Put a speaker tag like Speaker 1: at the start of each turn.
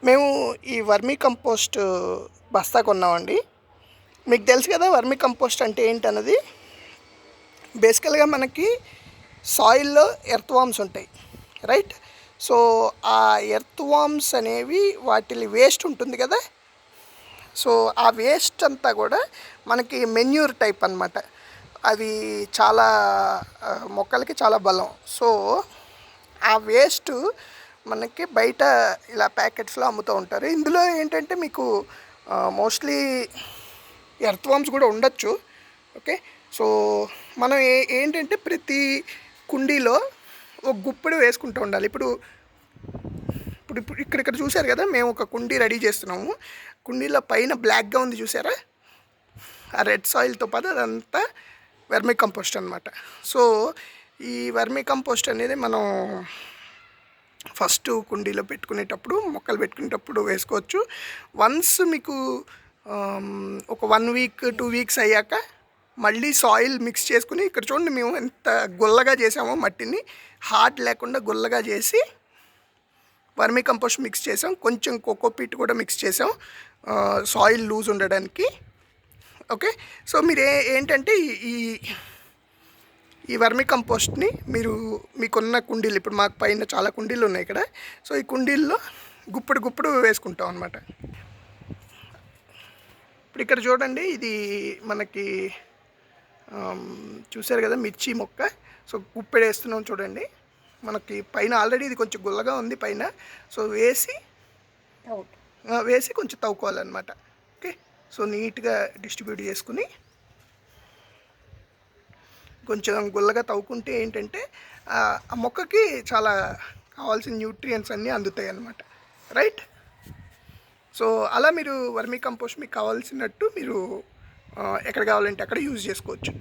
Speaker 1: మేము ఈ vermi compost బస్తా కొన్నామండి. మీకు తెలుసు కదా వర్మీ కంపోస్ట్ అంటే ఏంటన్నది. బేసికల్గా మనకి సాయిల్లో ఎర్త్ వామ్స్ ఉంటాయి, రైట్? సో ఆ ఎర్త్ వామ్స్ అనేవి వాటి వేస్ట్ ఉంటుంది కదా. సో ఆ వేస్ట్ అంతా కూడా మనకి మెన్యూర్ టైప్ అనమాట. అది చాలా మొక్కలకి చాలా బలం. సో ఆ వేస్ట్ మనకి బయట ఇలా ప్యాకెట్స్లో అమ్ముతూ ఉంటారు. ఇందులో ఏంటంటే మీకు మోస్ట్లీ ఎర్త్ వామ్స్ కూడా ఉండొచ్చు. ఓకే, సో మనం ఏంటంటే ప్రతి కుండీలో ఒక గుప్పెడు వేసుకుంటూ ఉండాలి. ఇప్పుడు ఇప్పుడు ఇప్పుడు ఇక్కడ చూసారు కదా, మేము ఒక కుండీ రెడీ చేస్తున్నాము. కుండీలో పైన బ్లాక్గా ఉంది చూసారా, ఆ రెడ్ సాయిల్తో పాటు అదంతా వర్మీ కంపోస్ట్ అనమాట. సో ఈ వర్మీ కంపోస్ట్ అనేది మనం ఫస్ట్ కుండీలో పెట్టుకునేటప్పుడు, మొక్కలు పెట్టుకునేటప్పుడు వేసుకోవచ్చు. వన్స్ మీకు ఒక 1 వీక్ 2 వీక్స్ అయ్యాక మళ్ళీ సాయిల్ మిక్స్ చేసుకుని, ఇక్కడ చూడండి మేము ఎంత గుల్లగా చేసామో, మట్టిని హార్డ్ లేకుండా గుల్లగా చేసి వర్మీ కంపోస్ట్ మిక్స్ చేసాం. కొంచెం కోకోపీట్ కూడా మిక్స్ చేసాం సాయిల్ లూజ్ ఉండడానికి. ఓకే, సో మీరు ఏంటంటే ఈ ఈ వర్మీ కంపోస్ట్ని మీరు మీకున్న కుండీలు, ఇప్పుడు మాకు పైన చాలా కుండీలు ఉన్నాయి ఇక్కడ, సో ఈ కుండీల్లో గుప్పుడు వేసుకుంటాం అనమాట. ఇప్పుడు ఇక్కడ చూడండి, ఇది మనకి చూసారు కదా మిర్చి మొక్క. సో గుప్పెడు వేస్తున్నాం చూడండి. మనకి పైన ఆల్రెడీ ఇది కొంచెం గుల్లగా ఉంది పైన. సో వేసి కొంచెం తవ్వుకోవాలన్నమాట. ఓకే, సో నీట్గా డిస్ట్రిబ్యూట్ చేసుకుని కొంచెం గుల్లగా తవ్వుకుంటే ఏంటంటే ఆ మొక్కకి చాలా కావాల్సిన న్యూట్రియంట్స్ అన్నీ అందుతాయి అన్నమాట, రైట్? సో అలా మీరు వర్మీ కంపోస్ట్ మీకు కావాల్సినట్టు మీరు ఎక్కడ కావాలంటే అక్కడ యూజ్ చేసుకోవచ్చు.